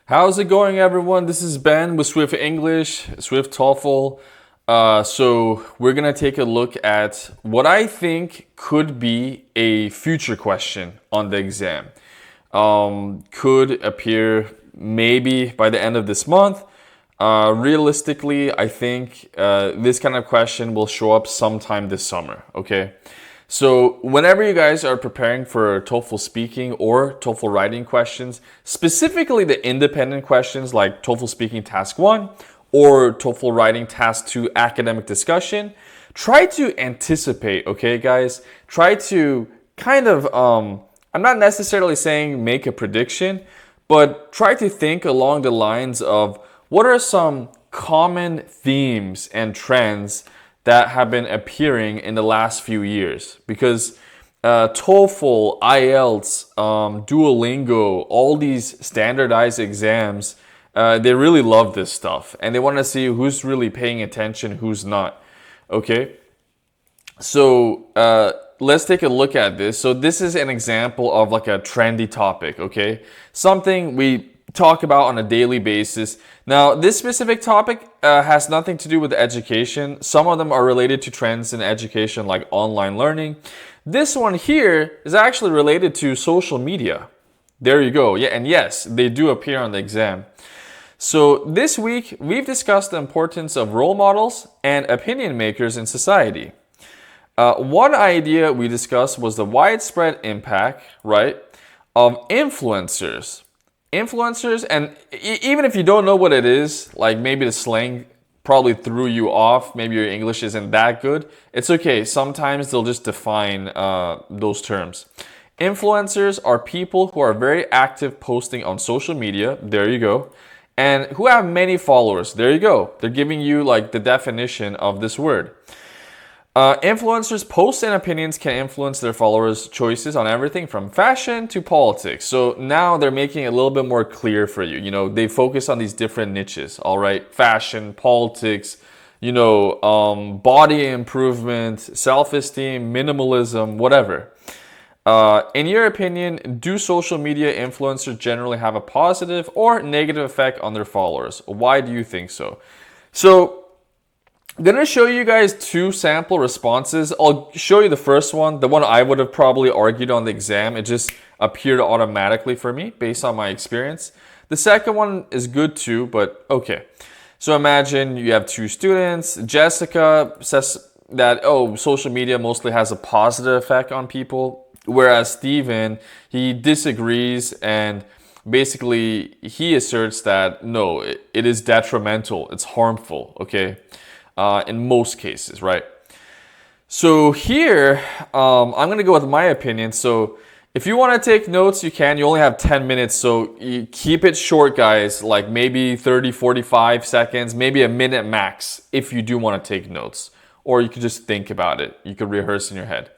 How's it going, everyone? This is Ben with Swift English, Swift TOEFL. So we're gonna take a look at what I think could be a future question on the exam. Could appear maybe by the end of this month. Realistically, I think this kind of question will show up sometime this summer. Okay. So whenever you guys are preparing for TOEFL speaking or TOEFL writing questions, specifically the independent questions like TOEFL speaking task 1 or TOEFL writing task 2 academic discussion, try to anticipate, okay guys? Try to kind of I'm not necessarily saying make a prediction, but try to think along the lines of what are some common themes and trends that have been appearing in the last few years, because TOEFL, IELTS, Duolingo, all these standardized exams, they really love this stuff and they want to see who's really paying attention, who's not. Okay, so let's take a look at this. So this is an example of like a trendy topic, okay? Something we talk about on a daily basis. Now, this specific topic has nothing to do with education. Some of them are related to trends in education like online learning. This one here is actually related to social media. There you go. Yeah, and yes, they do appear on the exam. So this week, we've discussed the importance of role models and opinion makers in society. One idea we discussed was the widespread impact, right, of influencers. Influencers, and even if you don't know what it is, like maybe the slang probably threw you off, maybe your English isn't that good, it's okay. Sometimes they'll just define those terms. Influencers are people who are very active posting on social media, there you go, and who have many followers, there you go. They're giving you like the definition of this word. Influencers' posts and opinions can influence their followers' choices on everything from fashion to politics. So now they're making it a little bit more clear for you. You know, they focus on these different niches, all right? Fashion, politics, body improvement, self-esteem, minimalism, whatever. In your opinion, do social media influencers generally have a positive or negative effect on their followers? Why do you think so? So, I'm going to show you guys two sample responses. I'll show you the first one, the one I would have probably argued on the exam. It just appeared automatically for me based on my experience. The second one is good too, but okay. So imagine you have two students. Jessica says that, oh, social media mostly has a positive effect on people, whereas Steven, he disagrees and basically he asserts that no, it is detrimental, it's harmful, okay? In most cases, right? So here, I'm going to go with my opinion. So if you want to take notes, you can. You only have 10 minutes, so you keep it short, guys, like maybe 30, 45 seconds, maybe a minute max if you do want to take notes. Or you could just think about it. You could rehearse in your head.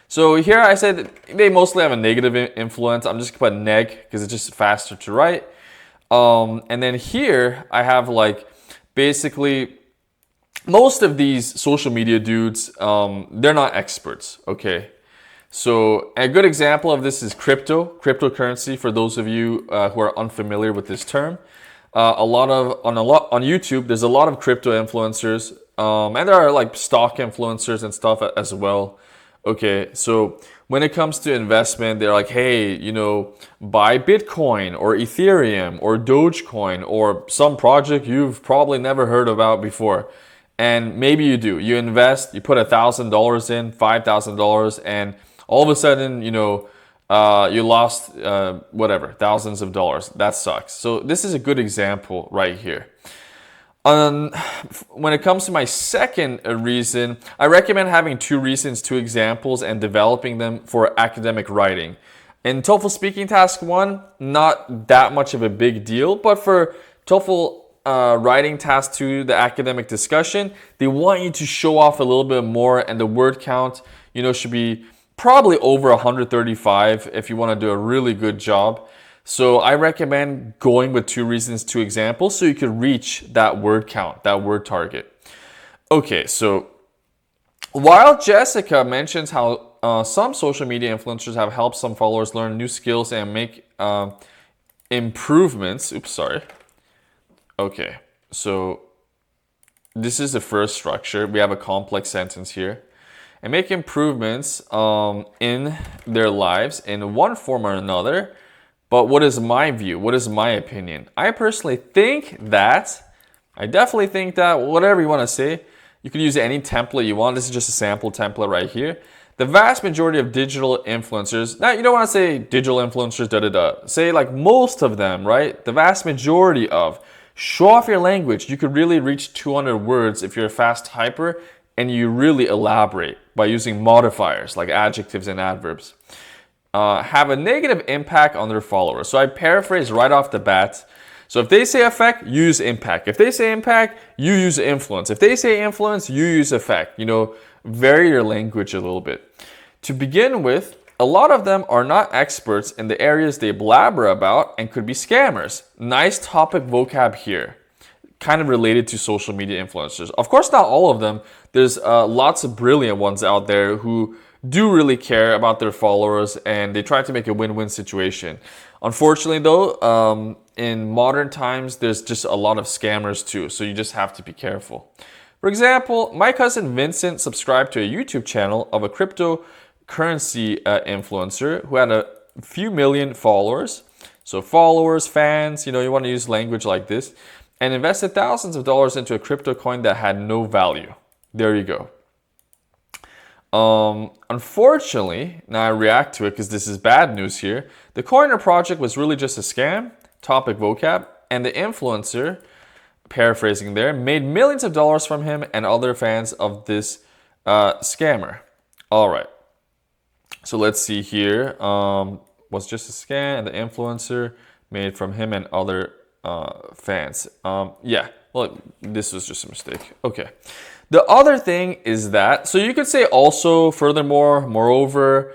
So here I said they mostly have a negative influence. I'm just going to put neg because it's just faster to write. And then here I have like basically most of these social media dudes, they're not experts, okay? So a good example of this is cryptocurrency, for those of you who are unfamiliar with this term. On YouTube, there's a lot of crypto influencers, and there are like stock influencers and stuff as well. Okay, so when it comes to investment, they're like, hey, buy Bitcoin or Ethereum or Dogecoin or some project you've probably never heard about before. And maybe you do. You invest, you put $1,000 in, $5,000, and all of a sudden, you lost whatever, thousands of dollars. That sucks. So this is a good example right here. When it comes to my second reason, I recommend having two reasons, two examples, and developing them for academic writing. In TOEFL speaking task 1, not that much of a big deal, but for TOEFL writing task 2, the academic discussion, they want you to show off a little bit more, and the word count, should be probably over 135 if you want to do a really good job. So I recommend going with two reasons, two examples, so you can reach that word count, that word target. Okay, so while Jessica mentions how some social media influencers have helped some followers learn new skills and make improvements. Oops, sorry. Okay, so this is the first structure. We have a complex sentence here. And make improvements in their lives in one form or another. But what is my view? What is my opinion? I personally think that, whatever you want to say, you can use any template you want. This is just a sample template right here. The vast majority of digital influencers, now you don't want to say digital influencers, Say like most of them, right? The vast majority of. Show off your language. You could really reach 200 words if you're a fast typer and you really elaborate by using modifiers like adjectives and adverbs. Have a negative impact on their followers. So I paraphrase right off the bat. So if they say effect, use impact. If they say impact, you use influence. If they say influence, you use effect. Vary your language a little bit. To begin with, a lot of them are not experts in the areas they blabber about and could be scammers. Nice topic vocab here. Kind of related to social media influencers. Of course, not all of them. There's lots of brilliant ones out there who do really care about their followers and they try to make a win-win situation. Unfortunately, though, in modern times, there's just a lot of scammers too. So you just have to be careful. For example, my cousin Vincent subscribed to a YouTube channel of a cryptocurrency influencer who had a few million followers. So followers, fans, you want to use language like this. And invested thousands of dollars into a crypto coin that had no value. There you go. Unfortunately, now I react to it because this is bad news here. The Coiner project was really just a scam, topic vocab, and the influencer, paraphrasing there, made millions of dollars from him and other fans of this scammer. All right. So let's see here. Was just a scam, and the influencer made from him and other fans. Yeah, well, this was just a mistake. Okay. The other thing is that, so you could say also, furthermore, moreover.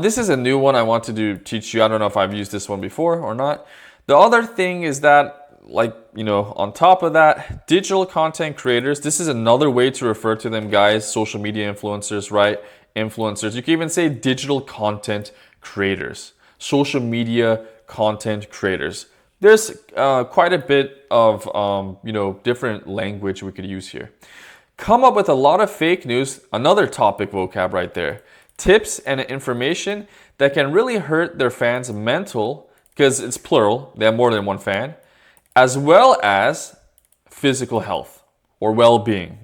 This is a new one I want to teach you. I don't know if I've used this one before or not. The other thing is that, on top of that, digital content creators, this is another way to refer to them, guys, social media influencers, right? Influencers. You can even say digital content creators, social media content creators. There's quite a bit of, different language we could use here. Come up with a lot of fake news, another topic vocab right there. Tips and information that can really hurt their fans' mental, because it's plural, they have more than one fan, as well as physical health or well-being,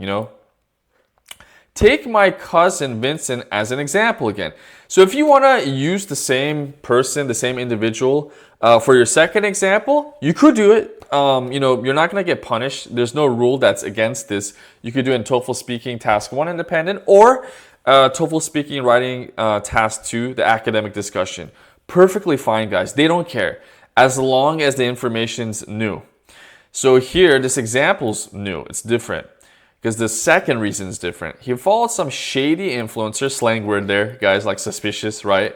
Take my cousin Vincent as an example again. So if you want to use the same person, the same individual for your second example, you could do it. You're not going to get punished. There's no rule that's against this. You could do it in TOEFL speaking task 1 independent or TOEFL speaking writing task 2, the academic discussion. Perfectly fine, guys. They don't care as long as the information's new. So here, this example's new. It's different. Because the second reason is different. He followed some shady influencer, slang word there, guys, like suspicious, right?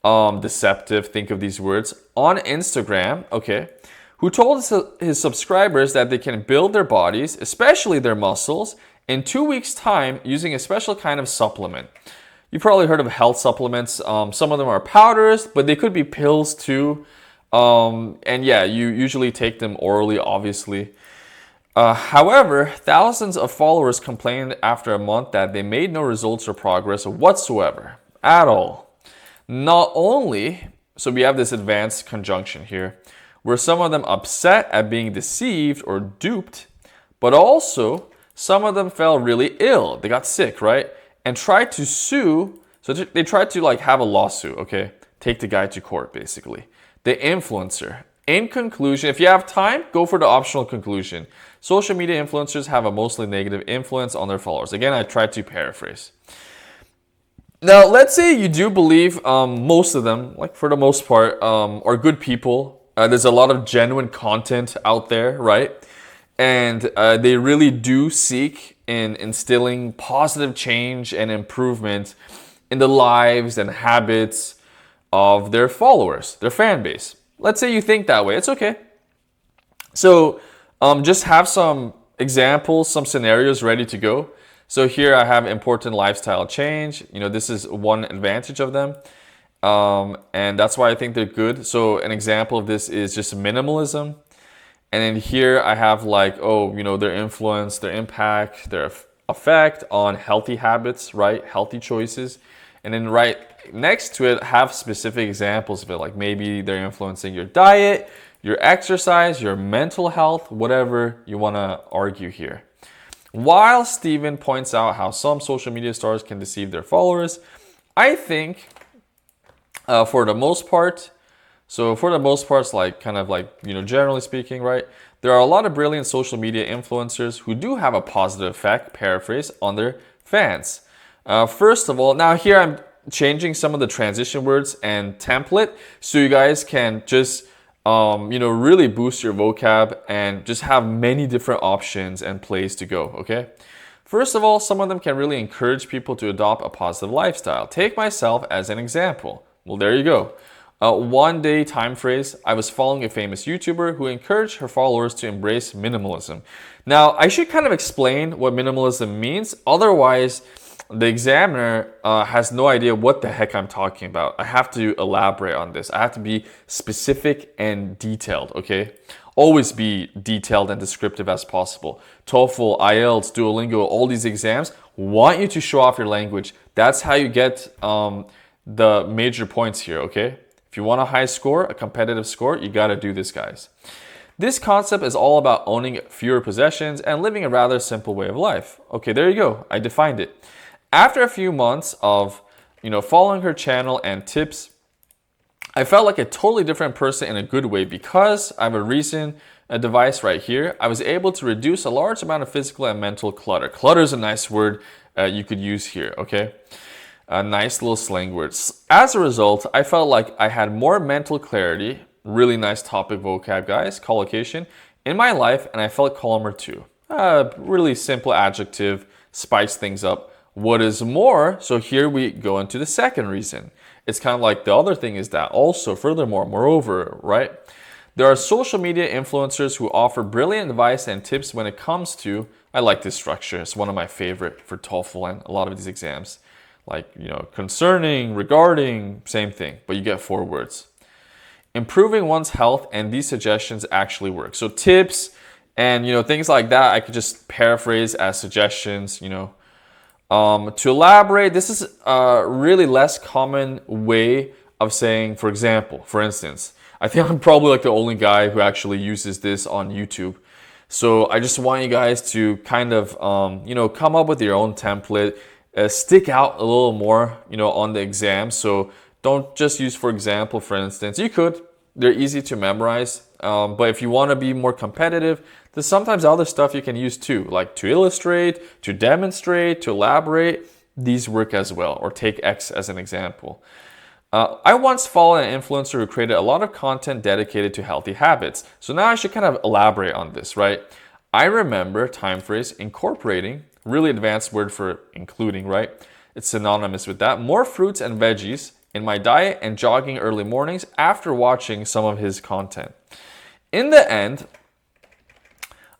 Deceptive, think of these words, on Instagram, okay, who told his subscribers that they can build their bodies, especially their muscles, in 2 weeks' time using a special kind of supplement. You've probably heard of health supplements. Some of them are powders, but they could be pills too. And yeah, you usually take them orally, obviously. However, thousands of followers complained after a month that they made no results or progress whatsoever at all. Not only, so we have this advanced conjunction here, were some of them upset at being deceived or duped, but also some of them fell really ill. They got sick, right? And tried to sue. So they tried to have a lawsuit, okay? Take the guy to court, basically. The influencer. In conclusion, if you have time, go for the optional conclusion. Social media influencers have a mostly negative influence on their followers. Again, I tried to paraphrase. Now, let's say you do believe most of them, for the most part, are good people. There's a lot of genuine content out there, right? And they really do seek in instilling positive change and improvement in the lives and habits of their followers, their fan base. Let's say you think that way. It's okay. So just have some examples, some scenarios ready to go. So here I have important lifestyle change. This is one advantage of them. And that's why I think they're good. So an example of this is just minimalism. And then here I have like, oh, their influence, their impact, their effect on healthy habits, right? Healthy choices. And then right next to it, have specific examples of it. Like maybe they're influencing your diet, your exercise, your mental health, whatever you want to argue here. While Steven points out how some social media stars can deceive their followers, I think for the most part, it's like kind of like, generally speaking, right? There are a lot of brilliant social media influencers who do have a positive effect, paraphrase, on their fans. First of all, now here I'm changing some of the transition words and template so you guys can just, really boost your vocab and just have many different options and plays to go, okay? First of all, some of them can really encourage people to adopt a positive lifestyle. Take myself as an example. Well, there you go. One day time phrase, I was following a famous YouTuber who encouraged her followers to embrace minimalism. Now, I should kind of explain what minimalism means. Otherwise, the examiner has no idea what the heck I'm talking about. I have to elaborate on this. I have to be specific and detailed, okay? Always be detailed and descriptive as possible. TOEFL, IELTS, Duolingo, all these exams want you to show off your language. That's how you get the major points here, okay? If you want a high score, a competitive score, you gotta do this, guys. This concept is all about owning fewer possessions and living a rather simple way of life. Okay, there you go. I defined it. After a few months of, following her channel and tips, I felt like a totally different person in a good way because I have a recent device right here. I was able to reduce a large amount of physical and mental clutter. Clutter is a nice word you could use here, okay? A nice little slang words. As a result, I felt like I had more mental clarity, really nice topic vocab, guys, collocation, in my life, and I felt calmer too. Really simple adjective, spice things up. What is more, so here we go into the second reason. It's kind of like the other thing is that also, furthermore, moreover, right? There are social media influencers who offer brilliant advice and tips when it comes to, I like this structure, it's one of my favorite for TOEFL and a lot of these exams. Like, concerning, regarding, same thing, but you get 4 words. Improving one's health, and these suggestions actually work. So tips and, things like that, I could just paraphrase as suggestions, To elaborate, this is a really less common way of saying, for example, for instance, I think I'm probably like the only guy who actually uses this on YouTube. So I just want you guys to kind of, come up with your own template. Stick out a little more, on the exam. So don't just use, for example, for instance, you could, they're easy to memorize. But if you want to be more competitive, there's sometimes other stuff you can use too, like to illustrate, to demonstrate, to elaborate. These work as well, or take X as an example. I once followed an influencer who created a lot of content dedicated to healthy habits. So now I should kind of elaborate on this, right? I remember time phrase incorporating, really advanced word for including, right? It's synonymous with that. More fruits and veggies in my diet and jogging early mornings after watching some of his content. In the end,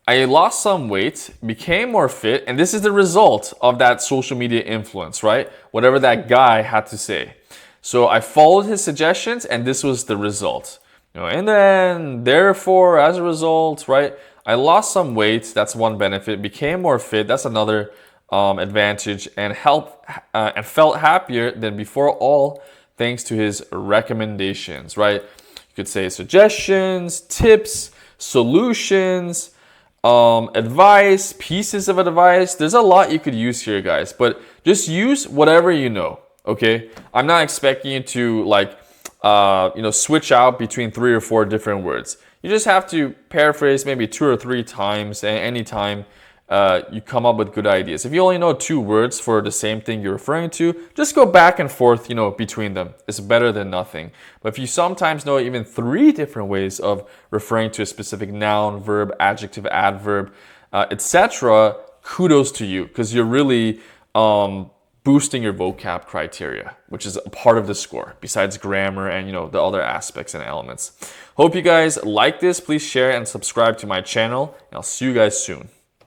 I lost some weight, became more fit, and this is the result of that social media influence, right? Whatever that guy had to say. So I followed his suggestions and this was the result. And then, therefore, as a result, right? I lost some weight, that's one benefit, became more fit, that's another advantage, and felt happier than before, all thanks to his recommendations, right? You could say suggestions, tips, solutions, advice, pieces of advice. There's a lot you could use here, guys, but just use whatever you know, okay? I'm not expecting you to switch out between 3 or 4 different words. You just have to paraphrase maybe 2 or 3 times, and anytime you come up with good ideas. If you only know 2 words for the same thing you're referring to, just go back and forth, between them. It's better than nothing. But if you sometimes know even 3 different ways of referring to a specific noun, verb, adjective, adverb, etc., kudos to you, because you're really boosting your vocab criteria, which is a part of the score, besides grammar and the other aspects and elements. Hope you guys like this. Please share and subscribe to my channel, and I'll see you guys soon.